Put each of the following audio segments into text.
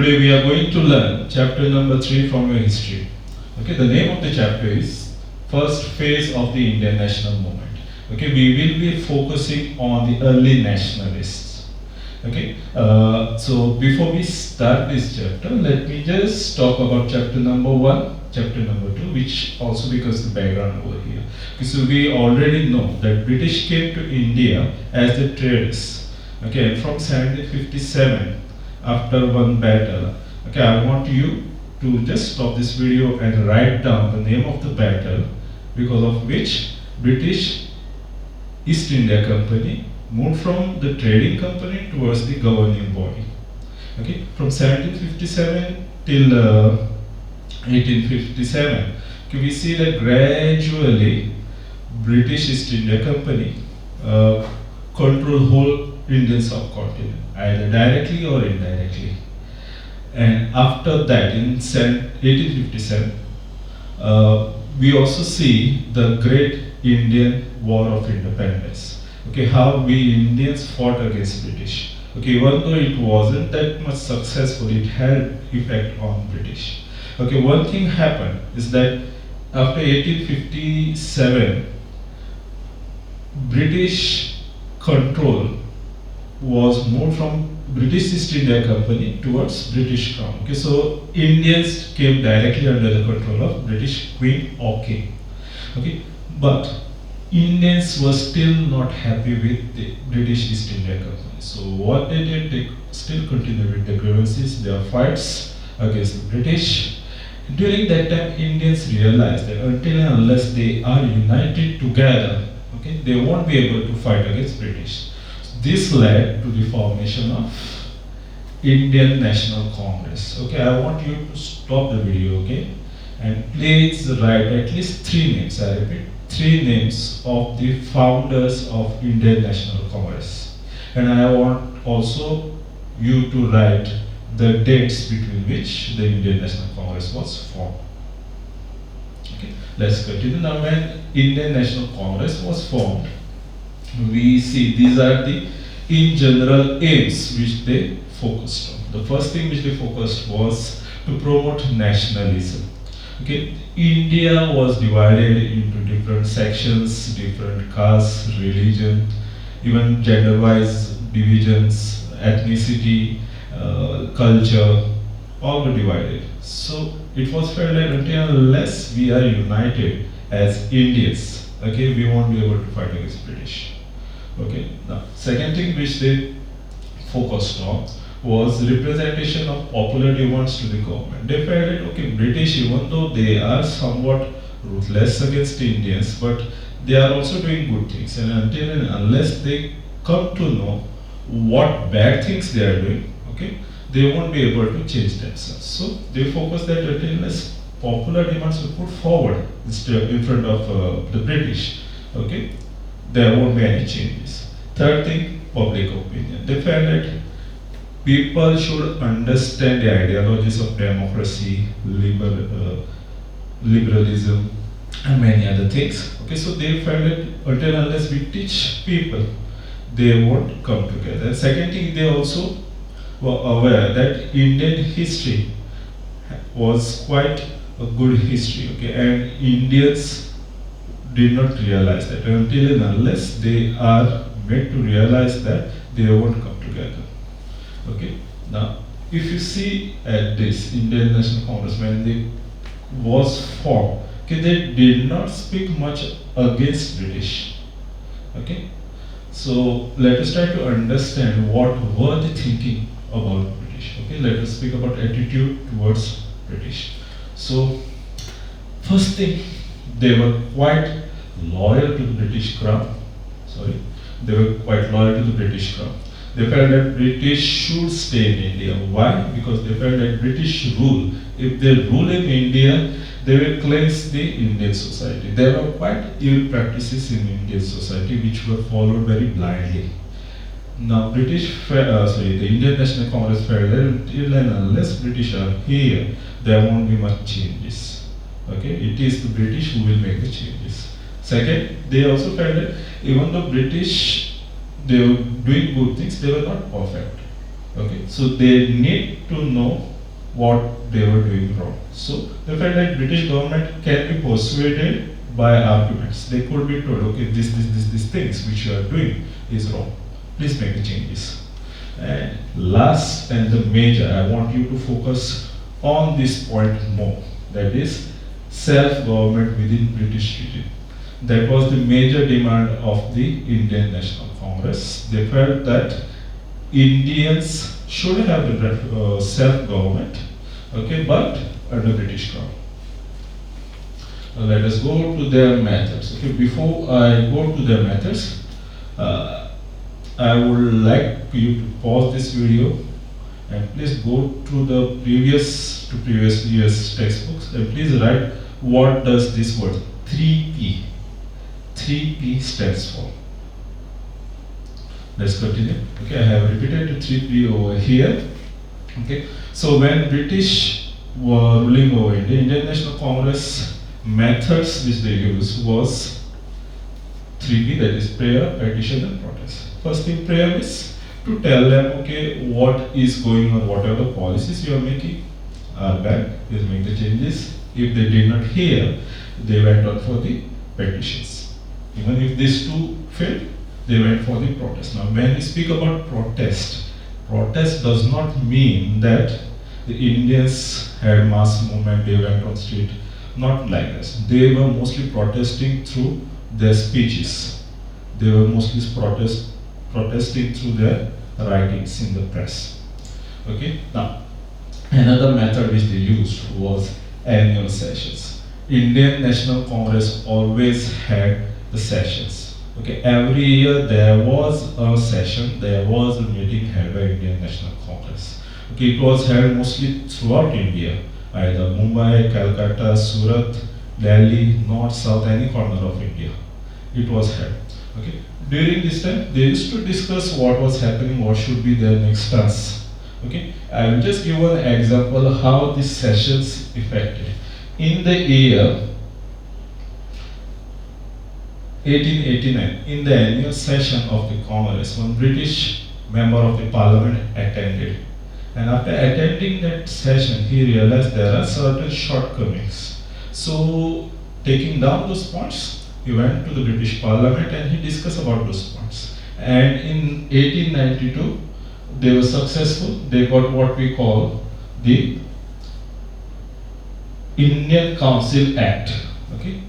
Today we are going to learn chapter number 3 from your history. Okay, the name of the chapter is First Phase of the Indian National Movement. Okay, we will be focusing on the early nationalists. Okay, so before we start this chapter, let me just talk about chapter number 1, chapter number 2, which also becomes the background over here. Okay, so we already know that British came to India as the traders. Okay, and from 1757, after one battle. Okay, I want you to just stop this video and write down the name of the battle because of which British East India Company moved from the trading company towards the governing body. Okay, from 1757 till 1857, okay, we see that gradually British East India Company control whole Indian subcontinent, either directly or indirectly. And after that, in 1857, we also see the Great Indian War of Independence. Okay, how we Indians fought against British. Okay, even though it wasn't that much successful, it had effect on British. Okay, one thing happened is that after 1857, British control was moved from British East India Company towards British Crown. Okay, so Indians came directly under the control of British Queen or King. Okay, but Indians were still not happy with the British East India Company. So what they did, they still continued with the grievances, their fights against the British. During that time, Indians realized that until and unless they are united together, okay, they won't be able to fight against British. This led to the formation of Indian National Congress. Okay, I want you to stop the video, okay, and please write at least 3 names. I repeat, 3 names of the founders of Indian National Congress. And I want also you to write the dates between which the Indian National Congress was formed. Okay, let's continue now. When Indian National Congress was formed, we see these are the in general aims which they focused on. The first thing which they focused was to promote nationalism. Okay, India was divided into different sections, different castes, religion, even gender-wise divisions, ethnicity, culture, all were divided. So it was felt that until unless we are united as Indians, okay, we won't be able to fight against British. Okay. Now, second thing which they focused on was representation of popular demands to the government. They felt that okay, British, even though they are somewhat ruthless against Indians, but they are also doing good things. And until and unless they come to know what bad things they are doing, okay, they won't be able to change themselves. So they focused that until unless popular demands were put forward in front of the British, okay, there won't be any changes. Third thing, public opinion. They felt that people should understand the ideologies of democracy, liberalism, and many other things. Okay, so they felt that until unless we teach people, they won't come together. And second thing, they also were aware that Indian history was quite a good history. Okay, and Indians did not realize that until and unless they are made to realize that, they won't come together. Okay. Now, if you see at this Indian National Congress when they was formed, okay, they did not speak much against British. Okay. So let us try to understand what were they thinking about British. Okay. Let us speak about attitude towards British. So first thing, they were quite loyal to the British Crown. They were quite loyal to the British Crown. They felt that British should stay in India. Why? Because they felt that British rule, if they rule in India, they will cleanse the Indian society. There were quite ill practices in Indian society which were followed very blindly. Now, the Indian National Congress felt that until and unless British are here, there won't be much changes. Okay, it is the British who will make the changes. Second, they also felt that even though British, they were doing good things, they were not perfect. Okay, so they need to know what they were doing wrong. So they felt that British government can be persuaded by arguments. They could be told, okay, these things which you are doing is wrong. Please make the changes. And last and the major, I want you to focus on this point more. That is self-government within British regime. That was the major demand of the Indian National Congress. They felt that Indians should have the self-government, okay, but under British Crown. Let us go to their methods. Okay, before I go to their methods, I would like you to pause this video and please go to the previous year's textbooks and please write what does this word 3P 3P stands for. Let's continue. Okay, I have repeated the 3P over here. Okay, so when British were ruling over India, Indian National Congress methods which they used was 3P, that is prayer, petition, and protest. First thing, prayer is to tell them, okay, what is going on, what are the policies you are making are bad, please make the changes. If they did not hear, they went on for the petitions. Even if these two failed, they went for the protest. Now, when we speak about protest, protest does not mean that the Indians had mass movement, they went on street. Not like this. They were mostly protesting through their speeches. They were mostly protesting through their writings in the press. Okay. Now, another method which they used was annual sessions. Indian National Congress always had the sessions. Okay, every year there was a session, there was a meeting held by Indian National Congress. Okay, it was held mostly throughout India, either Mumbai, Calcutta, Surat, Delhi, North, South, any corner of India. It was held. Okay, during this time they used to discuss what was happening, what should be their next task. Okay, I will just give an example how these sessions affected. In the year 1889, in the annual session of the Congress, one British member of the Parliament attended. And after attending that session, he realized there are certain shortcomings. So, taking down those points, he went to the British Parliament and he discussed about those points. And in 1892, they were successful. They got what we call the Indian Council Act. Okay,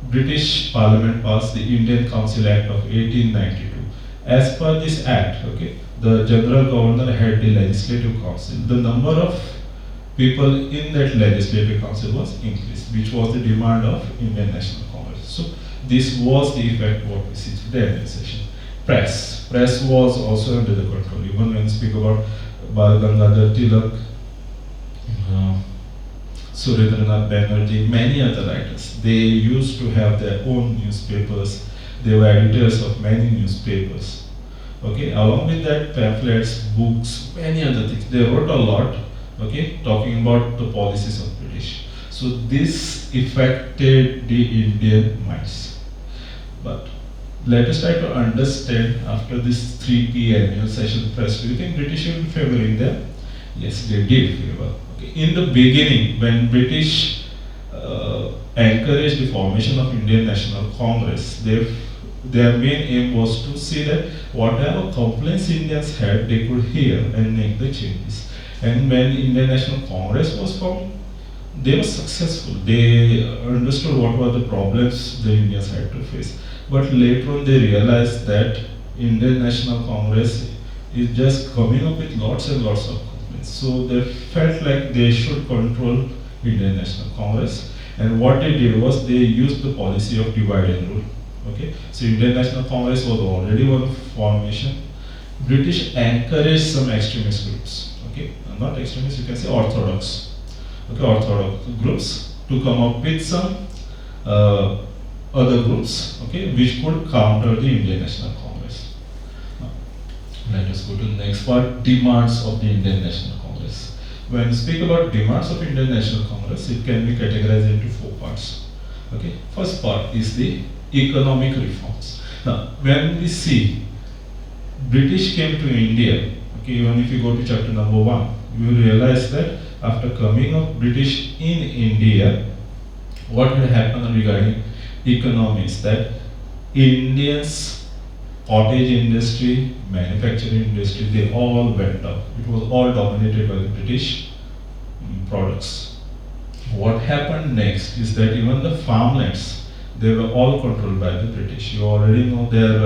British Parliament passed the Indian Council Act of 1892. As per this act, okay, the General Governor had the Legislative Council. The number of people in that Legislative Council was increased, which was the demand of Indian National Congress. So this was the effect what we see through the administration. Press was also under the control. Even when we speak about Bal Gangadhar Tilak, Surendranath Banerjee, many other writers, they used to have their own newspapers. They were editors of many newspapers. Okay, along with that, pamphlets, books, many other things. They wrote a lot, okay, talking about the policies of British. So this affected the Indian minds. But let us try to understand after this 3P annual session press, do you think British will be favoring them? Yes, they did favor. Okay. In the beginning, when British encouraged the formation of Indian National Congress, their main aim was to see that whatever complaints Indians had, they could hear and make the changes. And when Indian National Congress was formed, they were successful. They understood what were the problems the Indians had to face. But later on, they realized that Indian National Congress is just coming up with lots and lots of complaints. So they felt like they should control Indian National Congress. And what they did was they used the policy of divide and rule. Okay, so Indian National Congress was already one formation. British encouraged some extremist groups. Okay, not extremists, you can say orthodox. Okay, orthodox groups to come up with some other groups, okay, which could counter the Indian National Congress. Now, let us go to the next part, demands of the Indian National Congress. When we speak about demands of Indian National Congress, it can be categorized into 4 parts. Okay, first part is the economic reforms. Now, when we see British came to India, Okay, even if you go to chapter number 1, you will realize that after coming of British in India, what had happened regarding economies, that Indians cottage industry, manufacturing industry, they all went up. It was all dominated by the British products. What happened next is that even the farmlands, they were all controlled by the British. You already know their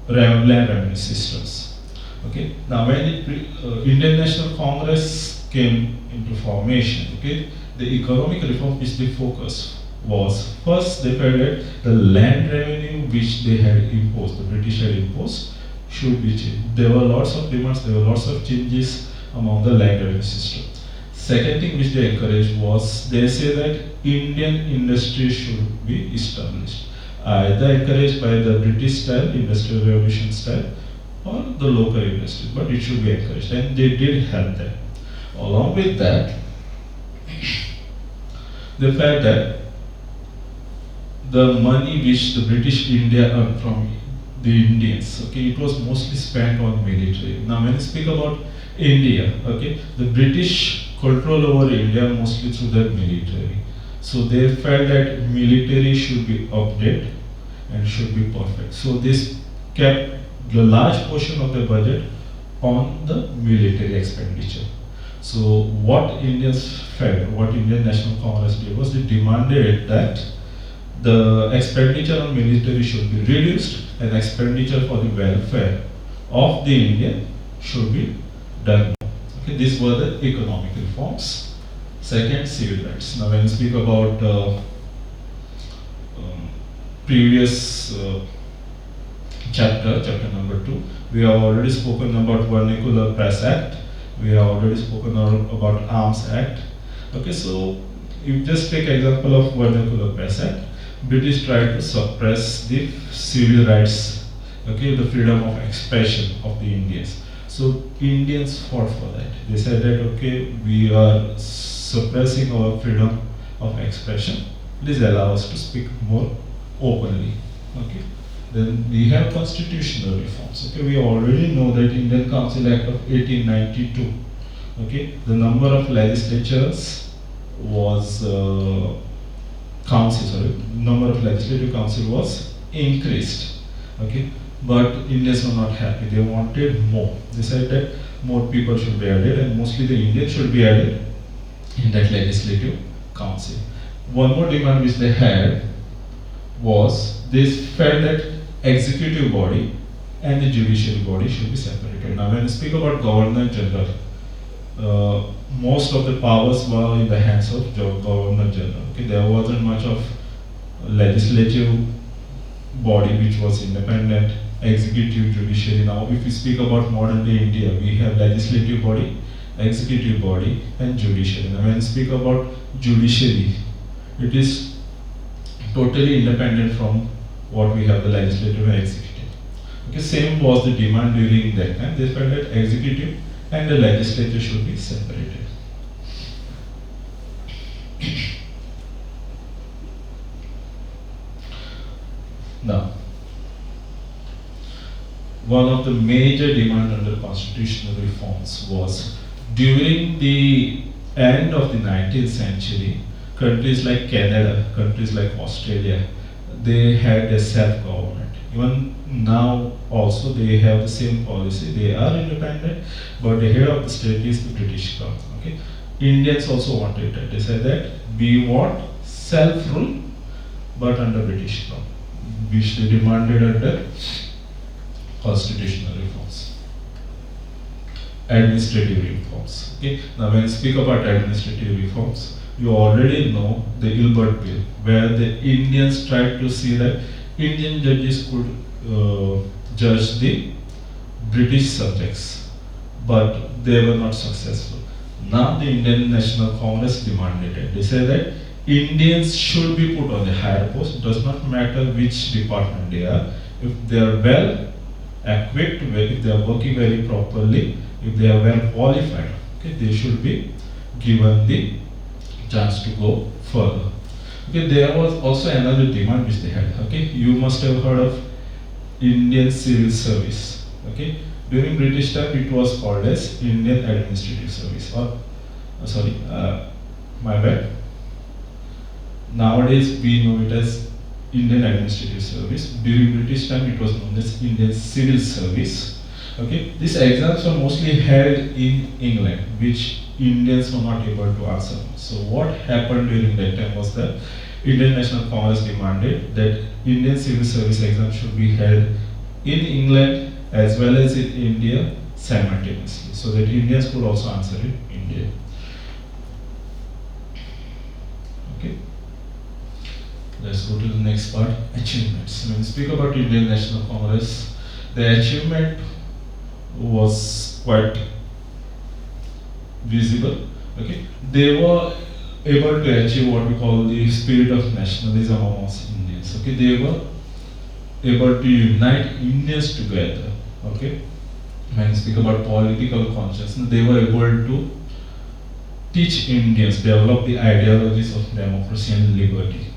land revenue systems. Okay. Now, when Indian National Congress came into formation, okay, the economic reform which they focused was, first they felt that the land revenue which they had imposed, the British had imposed, should be changed. There were lots of demands, there were lots of changes among the land revenue system. Second thing which they encouraged was, they say that Indian industry should be established, either encouraged by the British style, industrial revolution style, or the local industry, but it should be encouraged, and they did help them. Along with that, they felt that the money which the British India earned from the Indians, okay, it was mostly spent on military. Now, when you speak about India, okay, the British control over India mostly through the military. So they felt that military should be updated and should be perfect. So this kept the large portion of the budget on the military expenditure. So what Indians felt, what Indian National Congress did was, they demanded that the expenditure on military should be reduced and expenditure for the welfare of the Indian should be done. Okay, these were the economic reforms. Second, civil rights. Now, when we speak about previous chapter number 2, we have already spoken about Vernacular Press Act. We have already spoken about Arms Act. Okay, so you just take example of Vernacular Press Act. British tried to suppress the civil rights, okay, the freedom of expression of the Indians. So Indians fought for that. They said that, okay, we are suppressing our freedom of expression. Please allow us to speak more openly. Okay. Then we have constitutional reforms. Okay, we already know that Indian Council Act of 1892. Okay, the number of legislatures was number of legislative council was increased. Okay, but Indians were not happy. They wanted more. They said that more people should be added, and mostly the Indians should be added in that legislative council. One more demand which they had was, they felt that executive body and the judiciary body should be separated. Now, when we speak about Governor General, most of the powers were in the hands of Governor General. Okay, there wasn't much of legislative body which was independent, executive, judiciary. Now, if we speak about modern day India, we have legislative body, executive body, and judiciary. Now, when we speak about judiciary, it is totally independent from what we have, the legislative and executive. Okay, same was the demand during that time. They felt that executive and the legislature should be separated. Now, one of the major demands under constitutional reforms was, during the end of the 19th century, countries like Canada, countries like Australia, they had a self-government. Even now also they have the same policy. They are independent, but the head of the state is the British Crown. Okay? Indians also wanted that. They said that we want self-rule, but under British Crown, which they demanded under constitutional reforms. Administrative reforms. Okay? Now, when we speak about administrative reforms, you already know the Gilbert Bill, where the Indians tried to see that Indian judges could judge the British subjects, but they were not successful. Now the Indian National Congress demanded it. They said that Indians should be put on the higher post. It does not matter which department they are. If they are well equipped, if they are working very properly, if they are well qualified, okay, they should be given the chance to go further. Okay, there was also another demand which they had. Okay, you must have heard of Indian Civil Service. Okay, During British time, it was called as Indian Administrative Service. Or, sorry, my bad. Nowadays, we know it as Indian Administrative Service. During British time, it was known as Indian Civil Service. Okay, these exams were mostly held in England, which Indians were not able to answer. So what happened during that time was that Indian National Congress demanded that Indian Civil Service exam should be held in England as well as in India simultaneously, so that Indians could also answer in India. Okay. Let's go to the next part, achievements. When we speak about Indian National Congress, the achievement was quite visible. Okay, they were able to achieve what we call the spirit of nationalism amongst Indians. Okay, they were able to unite Indians together. Okay, when we speak about political consciousness, they were able to teach Indians, develop the ideologies of democracy and liberty.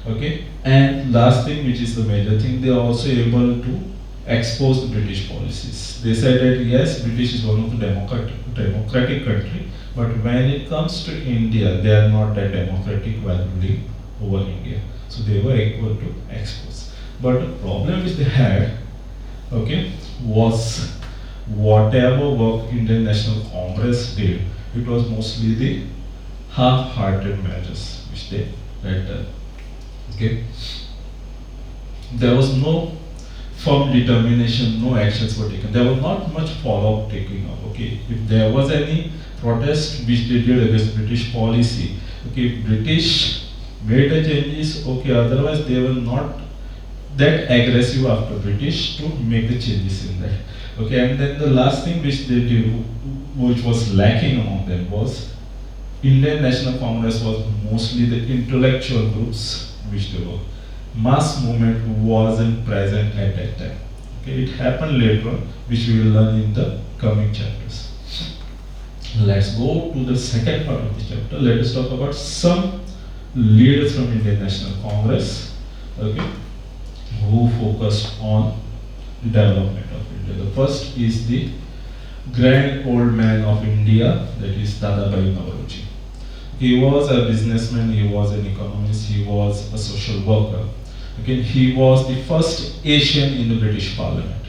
Okay, and last thing, which is the major thing, they are also able to expose the British policies. They said that yes, British is one of the democratic country, but when it comes to India, they are not that democratic while ruling over India. So they were able to expose. But the problem which they had, okay, was whatever work Indian National Congress did, it was mostly the half-hearted measures which they had done. Okay, there was no firm determination, no actions were taken. There was not much follow-up taken up. Okay, if there was any protest which they did against British policy, okay, British made the changes. Okay, otherwise they were not that aggressive after British to make the changes in that. Okay, and then the last thing which they did, which was lacking among them, was Indian National Congress was mostly the intellectual groups which they were. Mass movement wasn't present at that time. Okay, it happened later on, which we will learn in the coming chapters. Let's go to the second part of the chapter. Let us talk about some leaders from Indian National Congress, okay, who focused on the development of India. The first is the grand old man of India, that is Dadabhai Naoroji. He was a businessman, he was an economist, he was a social worker. Okay, he was the first Asian in the British Parliament.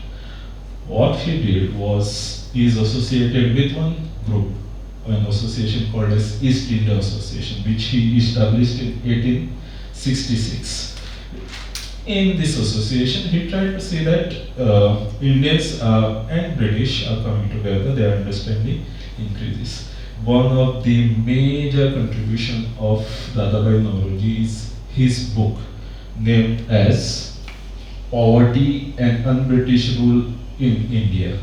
What he did was, he is associated with one group, an association called as East India Association, which he established in 1866. In this association, he tried to see that Indians and British are coming together, their understanding increases. One of the major contribution of Dadabhai Naoroji is his book named as Poverty and Un-British Rule in India.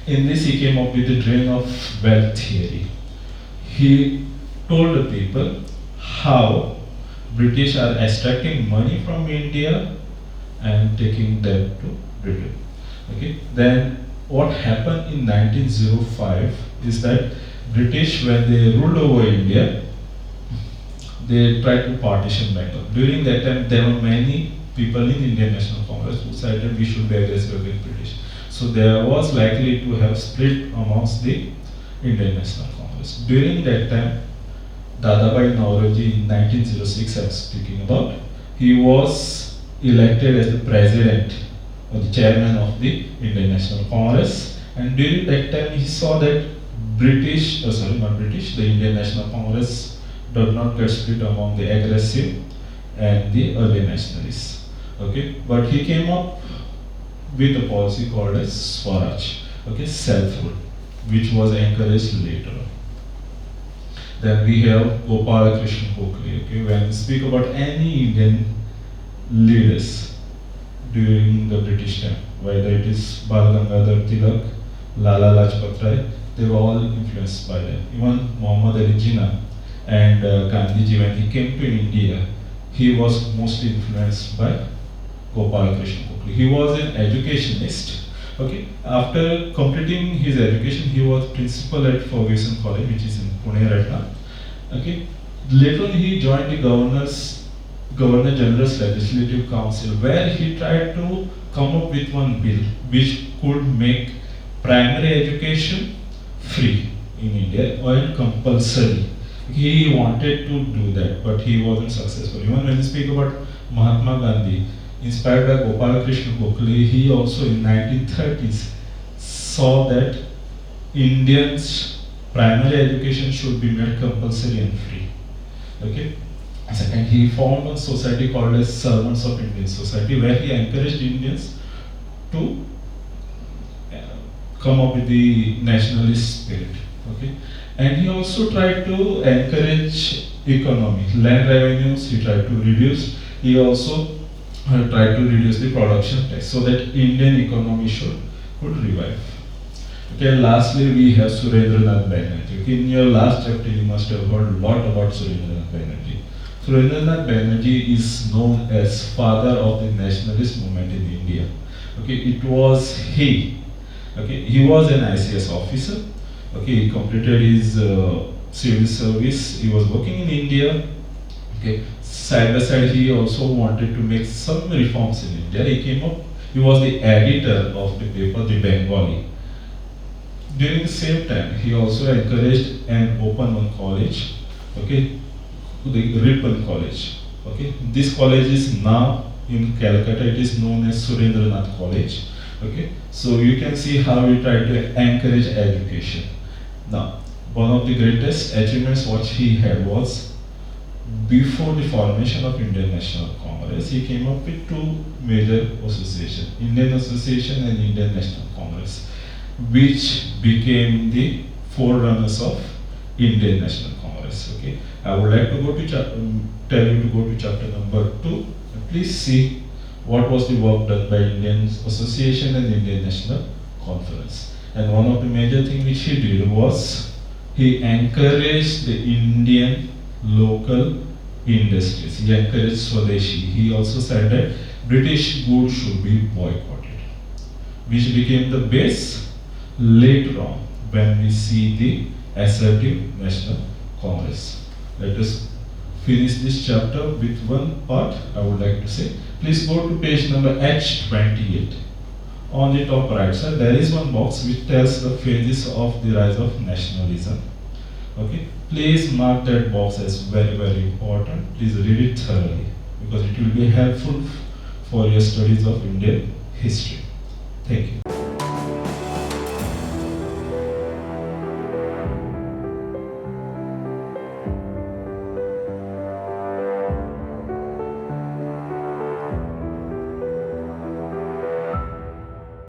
In this he came up with the drain of wealth theory. He told the people how British are extracting money from India and taking them to Britain. Okay. Then what happened in 1905 is that British, when they ruled over India, they tried to partition Bengal. During that time, there were many people in Indian National Congress who said that we should be aggressive against British. So there was likely to have split amongst the Indian National Congress. During that time, Dadabhai Naoroji in 1906, I am speaking about, he was elected as the president or the chairman of the Indian National Congress. And during that time, he saw that the Indian National Congress did not get split among the aggressive and the early nationalists. Okay, but he came up with a policy called as Swaraj, okay, self-rule, which was encouraged later on. Then we have Gopala Krishna Gokhale. Okay, when we speak about any Indian leaders during the British time, whether it is Bal Gangadhar Tilak, Lala Lajpat Rai, they were all influenced by them. Even Muhammad Ali Jinnah and Gandhiji, when he came to India, he was mostly influenced by Gopala Krishna Gokhale. He was an educationist. Okay. After completing his education, he was principal at Fergusson College, which is in Pune right now. Okay. Later on, he joined the Governor General's Legislative Council, where he tried to come up with one bill which could make primary education free in India and compulsory. He wanted to do that, but he wasn't successful. Even when we speak about Mahatma Gandhi, inspired by Gopal Krishna Gokhale, he also in 1930s saw that Indians' primary education should be made compulsory and free. Okay. Second, he formed a society called as Servants of Indian Society, where he encouraged Indians to come up with the nationalist spirit. Okay, and he also tried to encourage economy, land revenues. He tried to reduce. He also tried to reduce the production tax so that Indian economy could revive. Okay, and lastly we have Surendranath Banerjee. Okay, in your last chapter you must have heard a lot about Surendranath Banerjee. Surendranath Banerjee is known as father of the nationalist movement in India. Okay, it was he. Okay, he was an ICS officer. Okay, he completed his civil service. He was working in India. Okay, side by side, he also wanted to make some reforms in India. He came up. He was the editor of the paper, The Bengali. During the same time, he also encouraged and opened one college. Okay, the Ripon College. Okay, this college is now in Calcutta. It is known as Surendranath College. Okay, so you can see how we try to encourage education. Now, one of the greatest achievements what he had was before the formation of Indian National Congress, he came up with two major associations, Indian Association and Indian National Congress, which became the forerunners of Indian National Congress. Okay, I would like to go to tell you to go to chapter number 2. Please see what was the work done by Indian Association and Indian National Conference. And one of the major things which he did was he encouraged the Indian local industries. He encouraged Swadeshi. He also said that British goods should be boycotted, which became the base later on when we see the assertive National Congress. Let us finish this chapter with one part I would like to say. Please go to page number H28. On the top right side, there is one box which tells the phases of the rise of nationalism. Okay, please mark that box as very, very important. Please read it thoroughly because it will be helpful for your studies of Indian history. Thank you.